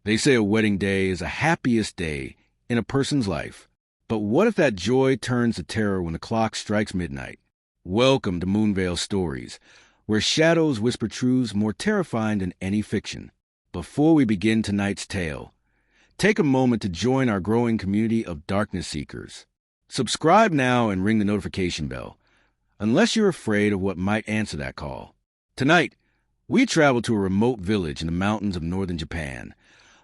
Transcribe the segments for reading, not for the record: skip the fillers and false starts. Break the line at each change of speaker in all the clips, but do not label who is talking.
They say a wedding day is the happiest day in a person's life. But what if that joy turns to terror when the clock strikes midnight? Welcome to Moonvale Stories, where shadows whisper truths more terrifying than any fiction. Before we begin tonight's tale, take a moment to join our growing community of darkness seekers. Subscribe now and ring the notification bell, unless you're afraid of what might answer that call. Tonight, we travel to a remote village in the mountains of northern Japan,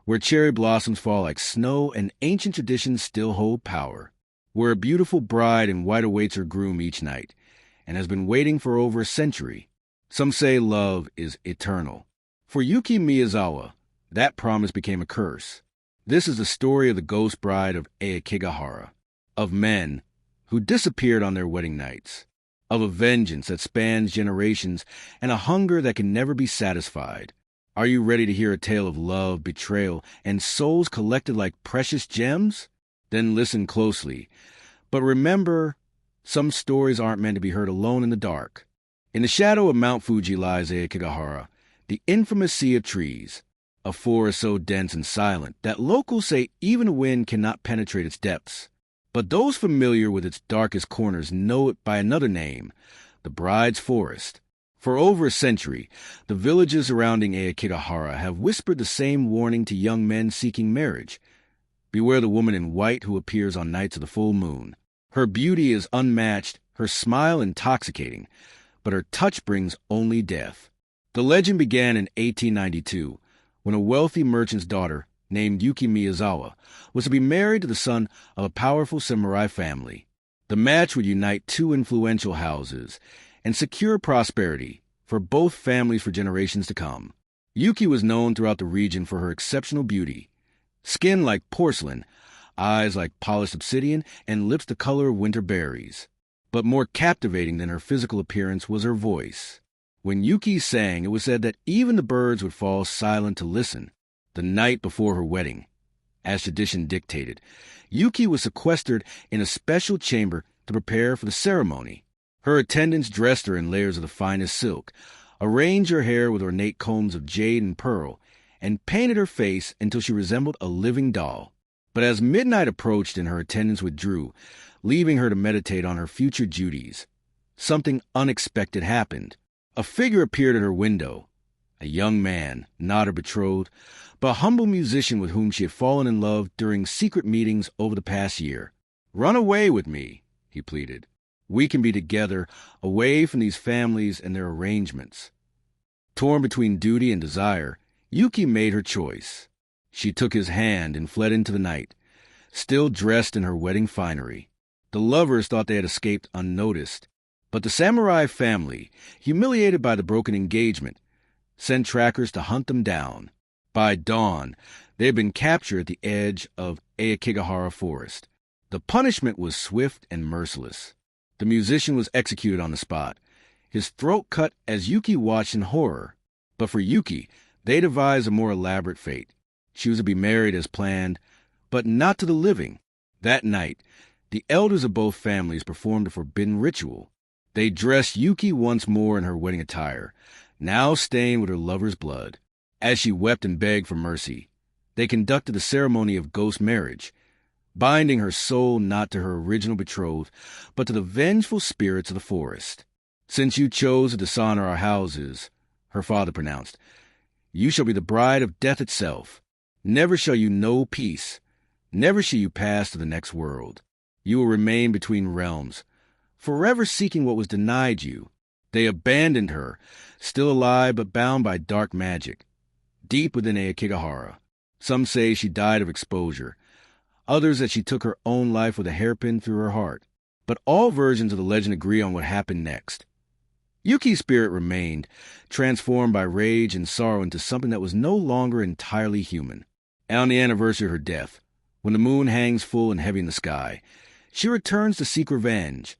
where cherry blossoms fall like snow and ancient traditions still hold power, where a beautiful bride in white awaits her groom each night and has been waiting for over a century. Some say love is eternal. For Yuki Miyazawa, that promise became a curse. This is the story of the ghost bride of Aokigahara, of men who disappeared on their wedding nights, of a vengeance that spans generations and a hunger that can never be satisfied. Are you ready to hear a tale of love, betrayal, and souls collected like precious gems? Then listen closely. But remember, some stories aren't meant to be heard alone in the dark. In the shadow of Mount Fuji lies Aokigahara, the infamous sea of trees, a forest so dense and silent that locals say even a wind cannot penetrate its depths. But those familiar with its darkest corners know it by another name, the Bride's Forest. For over a century, the villages surrounding Aokigahara have whispered the same warning to young men seeking marriage. Beware the woman in white who appears on nights of the full moon. Her beauty is unmatched, her smile intoxicating, but her touch brings only death. The legend began in 1892, when a wealthy merchant's daughter, named Yuki Miyazawa, was to be married to the son of a powerful samurai family. The match would unite two influential houses and secure prosperity for both families for generations to come. Yuki was known throughout the region for her exceptional beauty, skin like porcelain, eyes like polished obsidian, and lips the color of winter berries. But more captivating than her physical appearance was her voice. When Yuki sang, it was said that even the birds would fall silent to listen. The night before her wedding, as tradition dictated, Yuki was sequestered in a special chamber to prepare for the ceremony. Her attendants dressed her in layers of the finest silk, arranged her hair with ornate combs of jade and pearl, and painted her face until she resembled a living doll. But as midnight approached and her attendants withdrew, leaving her to meditate on her future duties, something unexpected happened. A figure appeared at her window, a young man, not her betrothed, but a humble musician with whom she had fallen in love during secret meetings over the past year. "Run away with me," he pleaded. "We can be together, away from these families and their arrangements." Torn between duty and desire, Yuki made her choice. She took his hand and fled into the night, still dressed in her wedding finery. The lovers thought they had escaped unnoticed, but the samurai family, humiliated by the broken engagement, sent trackers to hunt them down. By dawn, they had been captured at the edge of Aokigahara Forest. The punishment was swift and merciless. The musician was executed on the spot, his throat cut as Yuki watched in horror. But for Yuki, they devised a more elaborate fate. She was to be married as planned, but not to the living. That night, the elders of both families performed a forbidden ritual. They dressed Yuki once more in her wedding attire, now stained with her lover's blood. As she wept and begged for mercy, they conducted the ceremony of ghost marriage, binding her soul not to her original betrothed, but to the vengeful spirits of the forest. "Since you chose to dishonor our houses," her father pronounced, "you shall be the bride of death itself. Never shall you know peace. Never shall you pass to the next world. You will remain between realms, forever seeking what was denied you." They abandoned her, still alive but bound by dark magic, deep within Aokigahara. Some say she died of exposure, others that she took her own life with a hairpin through her heart. But all versions of the legend agree on what happened next. Yuki's spirit remained, transformed by rage and sorrow into something that was no longer entirely human. And on the anniversary of her death, when the moon hangs full and heavy in the sky, she returns to seek revenge,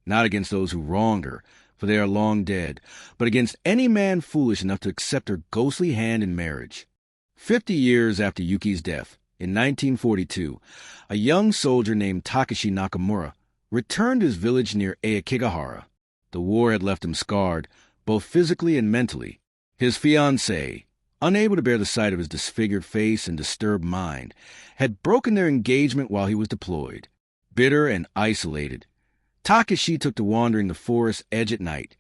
not against those who wronged her, for they are long dead, but against any man foolish enough to accept her ghostly hand in marriage. 50 years after Yuki's death, in 1942, a young soldier named Takashi Nakamura returned to his village near Aokigahara. The war had left him scarred, both physically and mentally. His fiancée, unable to bear the sight of his disfigured face and disturbed mind, had broken their engagement while he was deployed. Bitter and isolated, Takashi took to wandering the forest edge at night,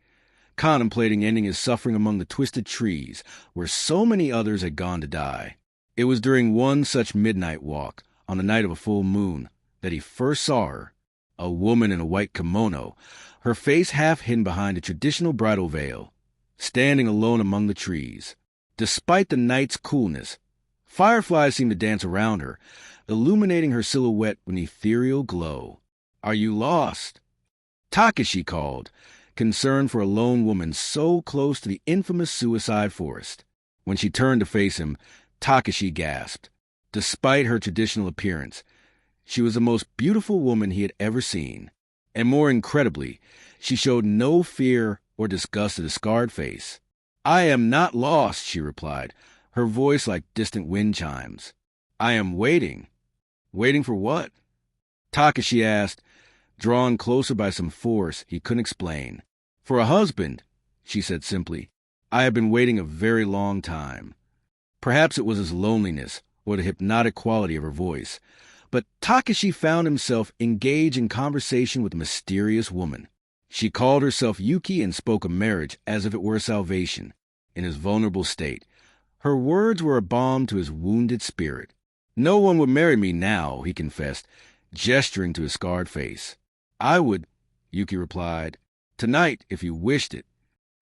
contemplating ending his suffering among the twisted trees where so many others had gone to die. It was during one such midnight walk, on the night of a full moon, that he first saw her, a woman in a white kimono, her face half hidden behind a traditional bridal veil, standing alone among the trees. Despite the night's coolness, fireflies seemed to dance around her, illuminating her silhouette with an ethereal glow. "Are you lost?" Takashi called, concerned for a lone woman so close to the infamous suicide forest. When she turned to face him, Takashi gasped. Despite her traditional appearance, she was the most beautiful woman he had ever seen. And more incredibly, she showed no fear or disgust at his scarred face. "I am not lost," she replied, her voice like distant wind chimes. "I am waiting." "Waiting for what?" Takashi asked, drawn closer by some force he couldn't explain. "For a husband," she said simply. "I have been waiting a very long time." Perhaps it was his loneliness or the hypnotic quality of her voice, but Takashi found himself engaged in conversation with a mysterious woman. She called herself Yuki and spoke of marriage as if it were salvation. In his vulnerable state, her words were a balm to his wounded spirit. "No one would marry me now," he confessed, gesturing to his scarred face. "I would," Yuki replied. "Tonight, if you wished it."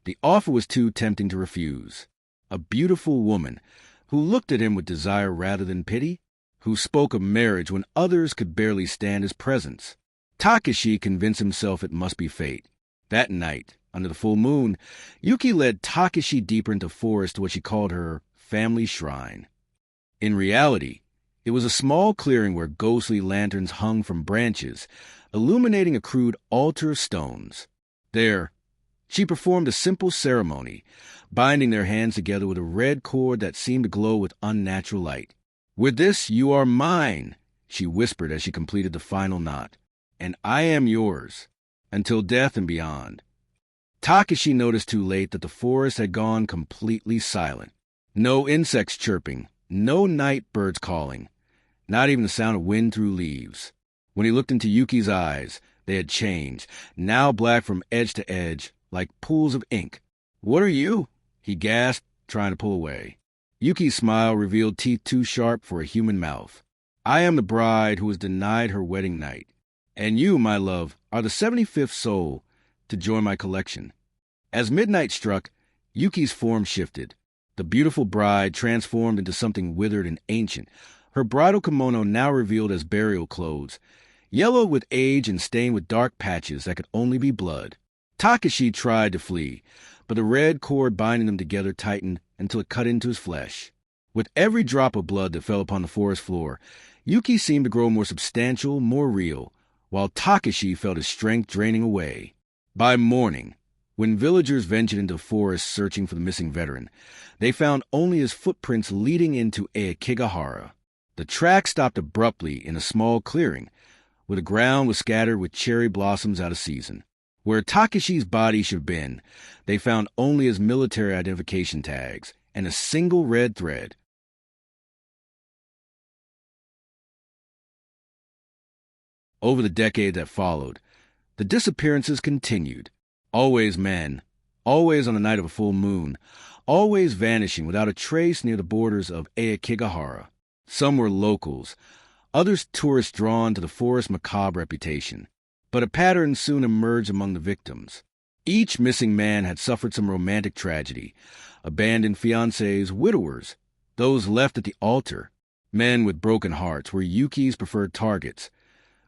The offer was too tempting to refuse. A beautiful woman, who looked at him with desire rather than pity, who spoke of marriage when others could barely stand his presence. Takashi convinced himself it must be fate. That night, under the full moon, Yuki led Takashi deeper into forest to what she called her family shrine. In reality, it was a small clearing where ghostly lanterns hung from branches, illuminating a crude altar of stones. There, she performed a simple ceremony, binding their hands together with a red cord that seemed to glow with unnatural light. "With this, you are mine," she whispered as she completed the final knot. "And I am yours, until death and beyond." Takashi noticed too late that the forest had gone completely silent. No insects chirping, no night birds calling, not even the sound of wind through leaves. When he looked into Yuki's eyes, they had changed, now black from edge to edge, like pools of ink. "What are you?" he gasped, trying to pull away. Yuki's smile revealed teeth too sharp for a human mouth. "I am the bride who was denied her wedding night. And you, my love, are the 75th soul to join my collection." As midnight struck, Yuki's form shifted. The beautiful bride transformed into something withered and ancient, her bridal kimono now revealed as burial clothes, yellow with age and stained with dark patches that could only be blood. Takashi tried to flee, but the red cord binding them together tightened until it cut into his flesh. With every drop of blood that fell upon the forest floor, Yuki seemed to grow more substantial, more real, while Takashi felt his strength draining away. By morning, when villagers ventured into the forest searching for the missing veteran, they found only his footprints leading into Aokigahara. The track stopped abruptly in a small clearing, where the ground was scattered with cherry blossoms out of season. Where Takashi's body should have been, they found only his military identification tags and a single red thread. Over the decade that followed, the disappearances continued. Always men, always on the night of a full moon, always vanishing without a trace near the borders of Aokigahara. Some were locals, others tourists drawn to the forest's macabre reputation. But a pattern soon emerged among the victims. Each missing man had suffered some romantic tragedy. Abandoned fiancés, widowers, those left at the altar. Men with broken hearts were Yuki's preferred targets,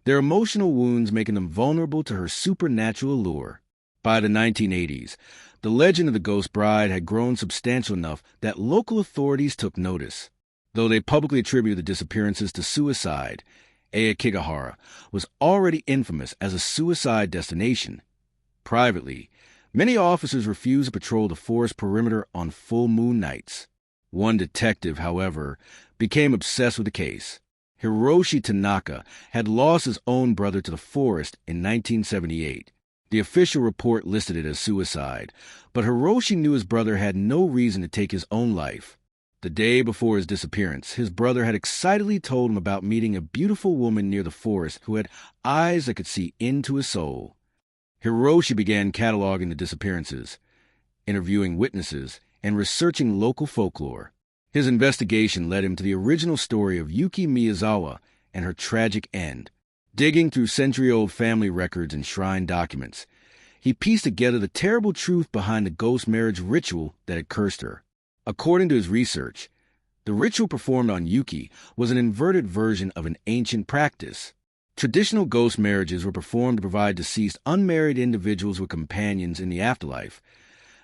their emotional wounds making them vulnerable to her supernatural allure. By the 1980s, the legend of the Ghost Bride had grown substantial enough that local authorities took notice. Though they publicly attributed the disappearances to suicide, Aokigahara was already infamous as a suicide destination. Privately, many officers refused to patrol the forest perimeter on full moon nights. One detective, however, became obsessed with the case. Hiroshi Tanaka had lost his own brother to the forest in 1978. The official report listed it as suicide, but Hiroshi knew his brother had no reason to take his own life. The day before his disappearance, his brother had excitedly told him about meeting a beautiful woman near the forest who had eyes that could see into his soul. Hiroshi began cataloging the disappearances, interviewing witnesses, and researching local folklore. His investigation led him to the original story of Yuki Miyazawa and her tragic end. Digging through century-old family records and shrine documents, he pieced together the terrible truth behind the ghost marriage ritual that had cursed her. According to his research, the ritual performed on Yuki was an inverted version of an ancient practice. Traditional ghost marriages were performed to provide deceased unmarried individuals with companions in the afterlife.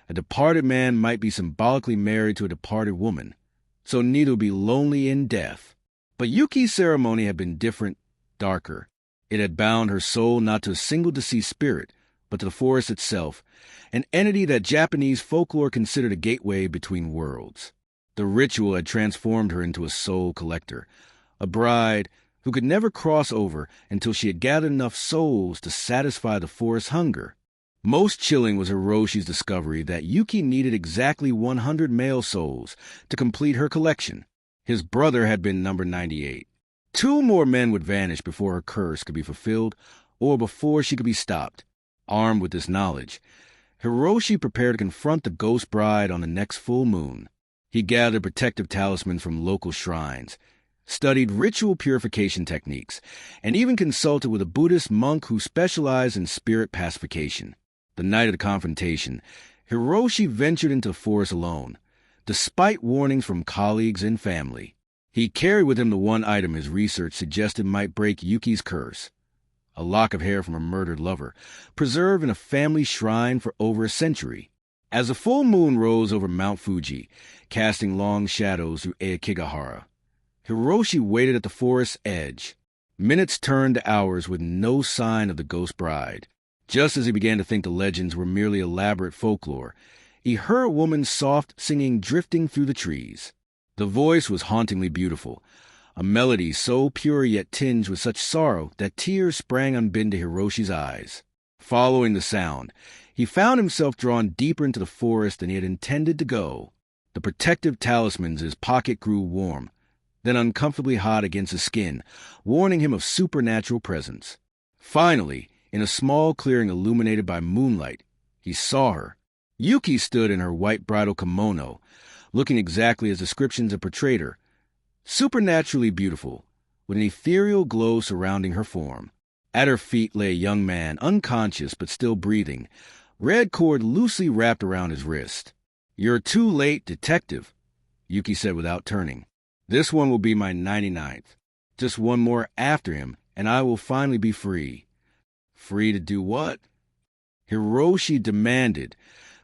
A departed man might be symbolically married to a departed woman, so neither would be lonely in death. But Yuki's ceremony had been different, darker. It had bound her soul not to a single deceased spirit, but to the forest itself, an entity that Japanese folklore considered a gateway between worlds. The ritual had transformed her into a soul collector, a bride who could never cross over until she had gathered enough souls to satisfy the forest's hunger. Most chilling was Hiroshi's discovery that Yuki needed exactly 100 male souls to complete her collection. His brother had been number 98. 2 more men would vanish before her curse could be fulfilled or before she could be stopped. Armed with this knowledge, Hiroshi prepared to confront the ghost bride on the next full moon. He gathered protective talismans from local shrines, studied ritual purification techniques, and even consulted with a Buddhist monk who specialized in spirit pacification. The night of the confrontation, Hiroshi ventured into the forest alone, despite warnings from colleagues and family. He carried with him the one item his research suggested might break Yuki's curse: a lock of hair from a murdered lover, preserved in a family shrine for over a century. As the full moon rose over Mount Fuji, casting long shadows through Aokigahara, Hiroshi waited at the forest's edge. Minutes turned to hours with no sign of the ghost bride. Just as he began to think the legends were merely elaborate folklore, he heard a woman's soft singing drifting through the trees. The voice was hauntingly beautiful, a melody so pure yet tinged with such sorrow that tears sprang unbidden to Hiroshi's eyes. Following the sound, he found himself drawn deeper into the forest than he had intended to go. The protective talismans in his pocket grew warm, then uncomfortably hot against his skin, warning him of supernatural presence. Finally, in a small clearing illuminated by moonlight, he saw her. Yuki stood in her white bridal kimono, looking exactly as descriptions had portrayed her, supernaturally beautiful, with an ethereal glow surrounding her form. At her feet lay a young man, unconscious but still breathing, red cord loosely wrapped around his wrist. "You're too late, detective," Yuki said without turning. "This one will be my 99th. Just one more after him, and I will finally be free." "Free to do what?" Hiroshi demanded,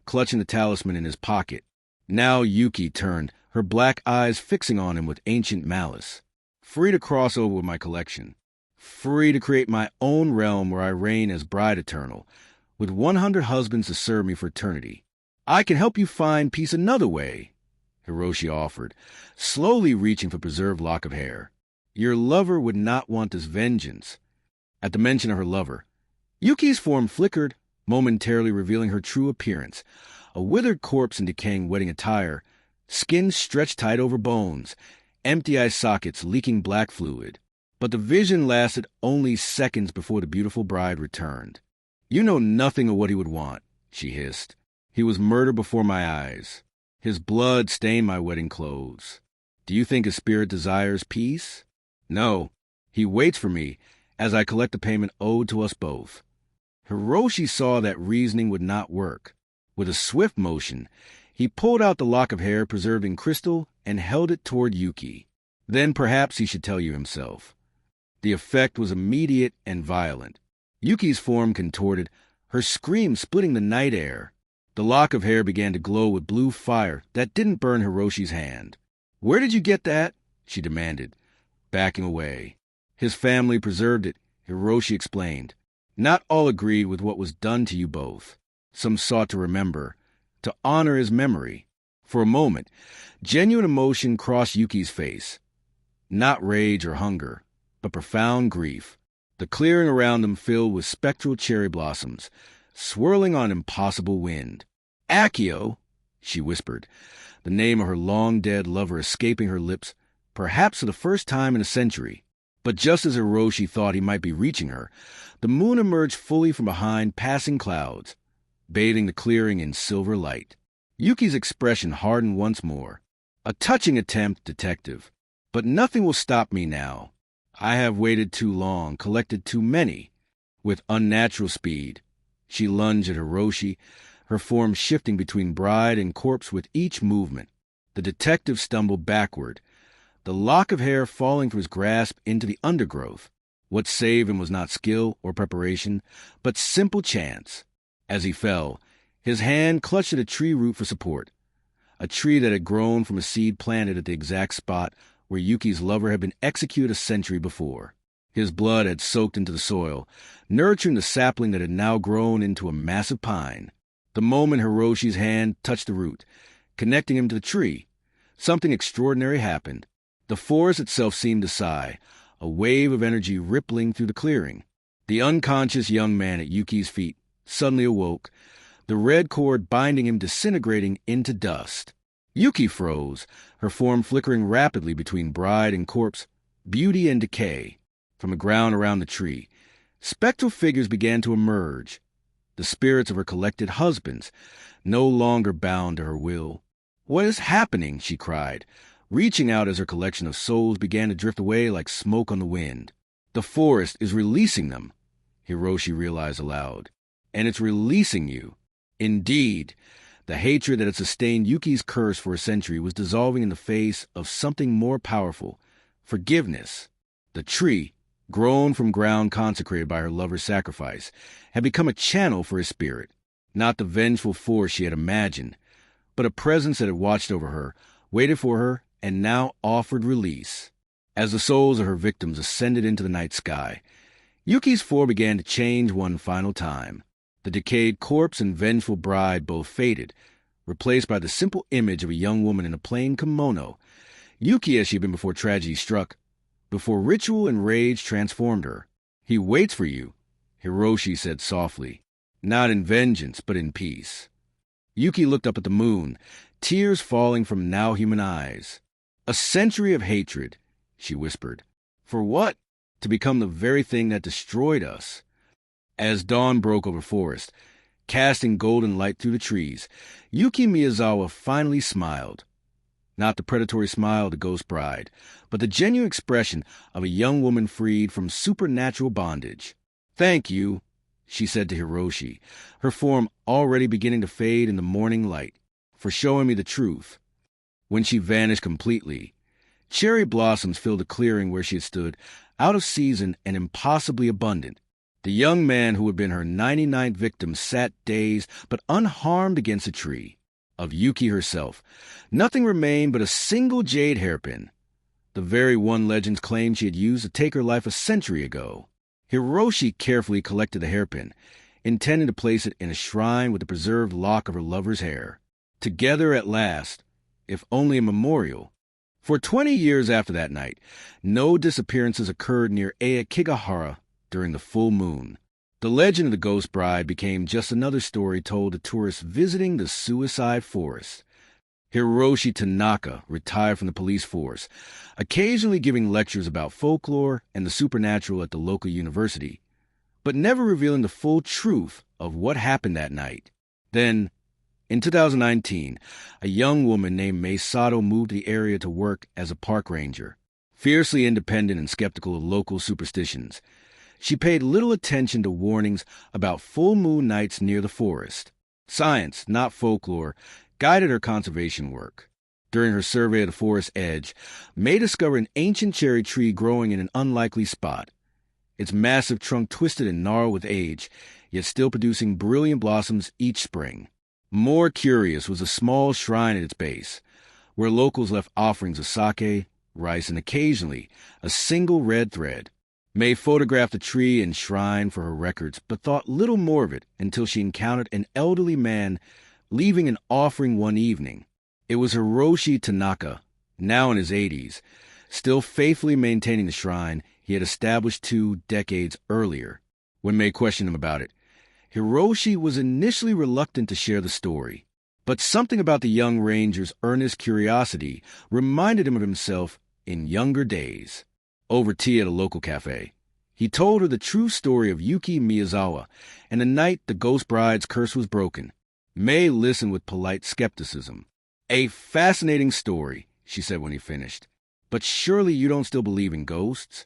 clutching the talisman in his pocket. Now Yuki turned, her black eyes fixing on him with ancient malice. "Free to cross over with my collection. Free to create my own realm where I reign as bride eternal, with 100 husbands to serve me for eternity. I can help you find peace another way," Hiroshi offered, slowly reaching for preserved lock of hair. "Your lover would not want this vengeance." At the mention of her lover, Yuki's form flickered, momentarily revealing her true appearance, a withered corpse in decaying wedding attire, skin stretched tight over bones, empty eye sockets leaking black fluid. But the vision lasted only seconds before the beautiful bride returned. "You know nothing of what he would want," she hissed. "He was murdered before my eyes. His blood stained my wedding clothes. Do you think his spirit desires peace? No, he waits for me as I collect the payment owed to us both." Hiroshi saw that reasoning would not work. With a swift motion, he pulled out the lock of hair preserved in crystal and held it toward Yuki. Then perhaps he should tell you himself. The effect was immediate and violent. Yuki's form contorted, her scream splitting the night air. The lock of hair began to glow with blue fire that didn't burn Hiroshi's hand. "Where did you get that?" she demanded, backing away. "His family preserved it," Hiroshi explained. "Not all agreed with what was done to you both. Some sought to remember, to honor his memory." For a moment, genuine emotion crossed Yuki's face. Not rage or hunger, but profound grief. The clearing around them filled with spectral cherry blossoms, swirling on impossible wind. "Accio!" she whispered, the name of her long-dead lover escaping her lips, perhaps for the first time in a century. But just as Hiroshi thought he might be reaching her, the moon emerged fully from behind passing clouds, bathing the clearing in silver light. Yuki's expression hardened once more. A touching attempt, detective. But nothing will stop me now. I have waited too long, collected too many. With unnatural speed, she lunged at Hiroshi, her form shifting between bride and corpse with each movement. The detective stumbled backward, the lock of hair falling from his grasp into the undergrowth. What saved him was not skill or preparation, but simple chance. As he fell, his hand clutched at a tree root for support, a tree that had grown from a seed planted at the exact spot where Yuki's lover had been executed a century before. His blood had soaked into the soil, nurturing the sapling that had now grown into a massive pine. The moment Hiroshi's hand touched the root, connecting him to the tree, something extraordinary happened. The forest itself seemed to sigh, a wave of energy rippling through the clearing. The unconscious young man at Yuki's feet suddenly awoke, the red cord binding him disintegrating into dust. Yuki froze, her form flickering rapidly between bride and corpse, beauty and decay. From the ground around the tree, spectral figures began to emerge, the spirits of her collected husbands, no longer bound to her will. "What is happening?" she cried, reaching out as her collection of souls began to drift away like smoke on the wind. "The forest is releasing them," Hiroshi realized aloud. "And it's releasing you." Indeed, the hatred that had sustained Yuki's curse for a century was dissolving in the face of something more powerful, forgiveness. The tree, grown from ground consecrated by her lover's sacrifice, had become a channel for his spirit, not the vengeful force she had imagined, but a presence that had watched over her, waited for her, and now offered release. As the souls of her victims ascended into the night sky, Yuki's form began to change one final time. The decayed corpse and vengeful bride both faded, replaced by the simple image of a young woman in a plain kimono, Yuki as she had been before tragedy struck, before ritual and rage transformed her. "He waits for you," Hiroshi said softly, "not in vengeance, but in peace." Yuki looked up at the moon, tears falling from now human eyes. "A century of hatred," she whispered. "For what? To become the very thing that destroyed us." As dawn broke over forest, casting golden light through the trees, Yuki Miyazawa finally smiled. Not the predatory smile of the ghost bride, but the genuine expression of a young woman freed from supernatural bondage. "Thank you," she said to Hiroshi, her form already beginning to fade in the morning light, "for showing me the truth." When she vanished completely, cherry blossoms filled the clearing where she had stood, out of season and impossibly abundant. The young man who had been her 99th victim sat dazed but unharmed against a tree. Of Yuki herself, nothing remained but a single jade hairpin, the very one legends claimed she had used to take her life a century ago. Hiroshi carefully collected the hairpin, intending to place it in a shrine with the preserved lock of her lover's hair. Together at last, if only a memorial. For 20 years after that night, no disappearances occurred near Aokigahara during the full moon. The legend of the ghost bride became just another story told to tourists visiting the suicide forest. Hiroshi Tanaka retired from the police force, occasionally giving lectures about folklore and the supernatural at the local university, but never revealing the full truth of what happened that night. Then, in 2019, a young woman named Mai Sato moved to the area to work as a park ranger. Fiercely independent and skeptical of local superstitions, she paid little attention to warnings about full moon nights near the forest. Science, not folklore, guided her conservation work. During her survey of the forest edge, May discovered an ancient cherry tree growing in an unlikely spot, its massive trunk twisted and gnarled with age, yet still producing brilliant blossoms each spring. More curious was a small shrine at its base, where locals left offerings of sake, rice, and occasionally a single red thread. May photographed the tree and shrine for her records, but thought little more of it until she encountered an elderly man leaving an offering one evening. It was Hiroshi Tanaka, now in his 80s, still faithfully maintaining the shrine he had established 2 decades earlier. When May questioned him about it, Hiroshi was initially reluctant to share the story. But something about the young ranger's earnest curiosity reminded him of himself in younger days. Over tea at a local cafe, he told her the true story of Yuki Miyazawa and the night the ghost bride's curse was broken. May listened with polite skepticism. "A fascinating story," she said when he finished. "But surely you don't still believe in ghosts?"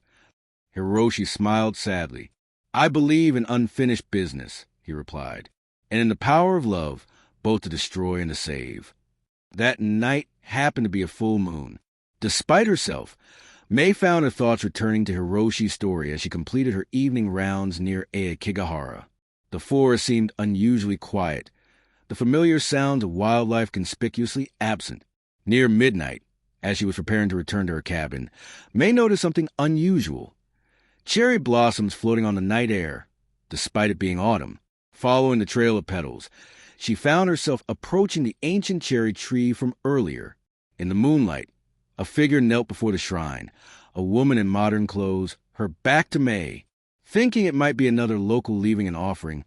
Hiroshi smiled sadly. "I believe in unfinished business," he replied, "and in the power of love, both to destroy and to save." That night happened to be a full moon. Despite herself, May found her thoughts returning to Hiroshi's story as she completed her evening rounds near Aokigahara. The forest seemed unusually quiet, the familiar sounds of wildlife conspicuously absent. Near midnight, as she was preparing to return to her cabin, May noticed something unusual. Cherry blossoms floating on the night air, despite it being autumn. Following the trail of petals, she found herself approaching the ancient cherry tree from earlier. In the moonlight, a figure knelt before the shrine, a woman in modern clothes, her back to May. Thinking it might be another local leaving an offering,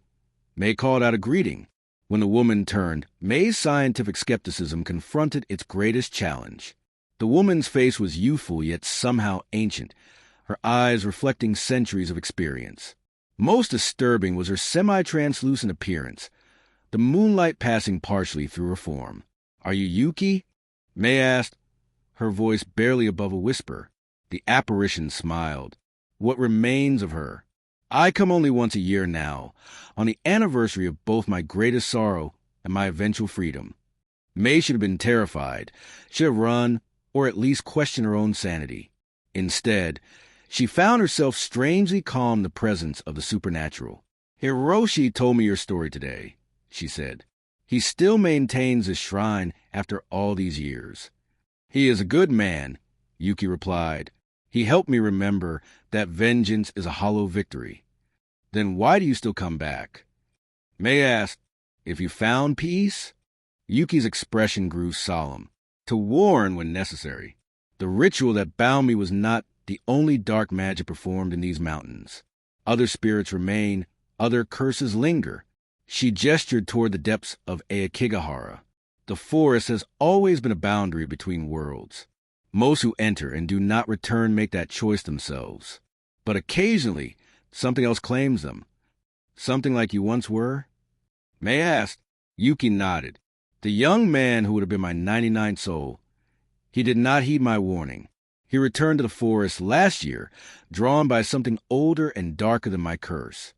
May called out a greeting. When the woman turned, May's scientific skepticism confronted its greatest challenge. The woman's face was youthful yet somehow ancient, her eyes reflecting centuries of experience. Most disturbing was her semi-translucent appearance, the moonlight passing partially through her form. "Are you Yuki?" May asked, her voice barely above a whisper. The apparition smiled. "What remains of her? I come only once a year now, on the anniversary of both my greatest sorrow and my eventual freedom." May should have been terrified, should have run, or at least questioned her own sanity. Instead, she found herself strangely calm in the presence of the supernatural. "Hiroshi told me your story today," she said. "He still maintains this shrine after all these years." "He is a good man," Yuki replied. "He helped me remember that vengeance is a hollow victory." "Then why do you still come back?" May asked, "If you found peace?" Yuki's expression grew solemn. "To warn when necessary. The ritual that bound me was not the only dark magic performed in these mountains. Other spirits remain, other curses linger." She gestured toward the depths of Aokigahara. The forest has always been a boundary between worlds. Most who enter and do not return make that choice themselves. But occasionally, something else claims them. "Something like you once were?" May asked. Yuki nodded. "The young man who would have been my 99th soul. He did not heed my warning. He returned to the forest last year, drawn by something older and darker than my curse."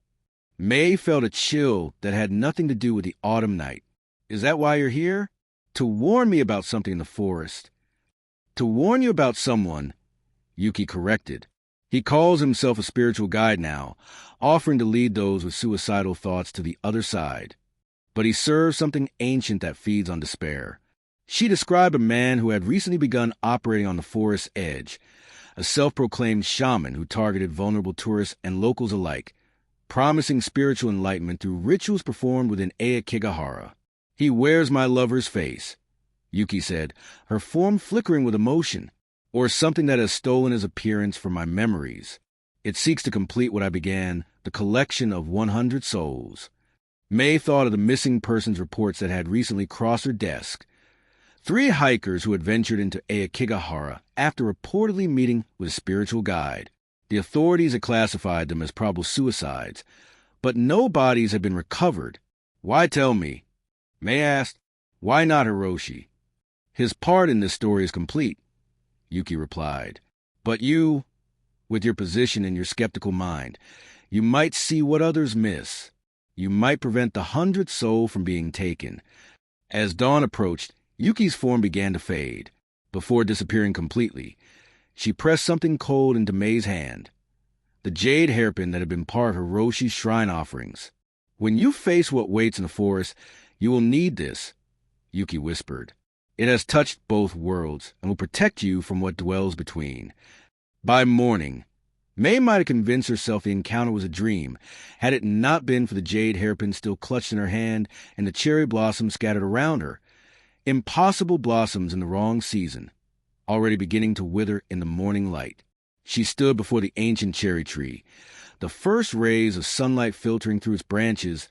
May felt a chill that had nothing to do with the autumn night. "Is that why you're here?" "To warn me about something in the forest." "To warn you about someone," Yuki corrected. "He calls himself a spiritual guide now, offering to lead those with suicidal thoughts to the other side. But he serves something ancient that feeds on despair." She described a man who had recently begun operating on the forest's edge, a self-proclaimed shaman who targeted vulnerable tourists and locals alike, promising spiritual enlightenment through rituals performed within Aokigahara. "He wears my lover's face," Yuki said, her form flickering with emotion, "or something that has stolen his appearance from my memories. It seeks to complete what I began, the collection of 100 souls." May thought of the missing persons reports that had recently crossed her desk. 3 hikers who had ventured into Aokigahara after reportedly meeting with a spiritual guide. The authorities had classified them as probable suicides, but no bodies had been recovered. "Why tell me?" May asked. "Why not Hiroshi?" "His part in this story is complete," Yuki replied. "But you, with your position and your skeptical mind, you might see what others miss. You might prevent the 100th soul from being taken." As dawn approached, Yuki's form began to fade. Before disappearing completely, she pressed something cold into May's hand, the jade hairpin that had been part of Hiroshi's shrine offerings. "When you face what waits in the forest, you will need this," Yuki whispered. "It has touched both worlds and will protect you from what dwells between." By morning, May might have convinced herself the encounter was a dream, had it not been for the jade hairpin still clutched in her hand and the cherry blossoms scattered around her. Impossible blossoms in the wrong season, already beginning to wither in the morning light. She stood before the ancient cherry tree, the first rays of sunlight filtering through its branches,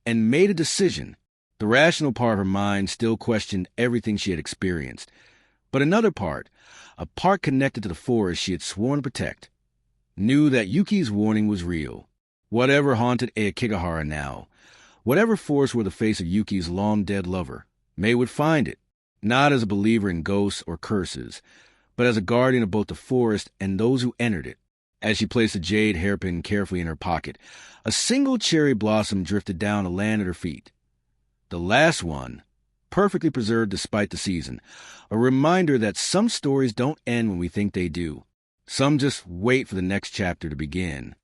and made a decision. The rational part of her mind still questioned everything she had experienced. But another part, a part connected to the forest she had sworn to protect, knew that Yuki's warning was real. Whatever haunted Aokigahara now, whatever force were the face of Yuki's long-dead lover, May would find it, not as a believer in ghosts or curses, but as a guardian of both the forest and those who entered it. As she placed the jade hairpin carefully in her pocket, a single cherry blossom drifted down to land at her feet. The last one, perfectly preserved despite the season, a reminder that some stories don't end when we think they do. Some just wait for the next chapter to begin.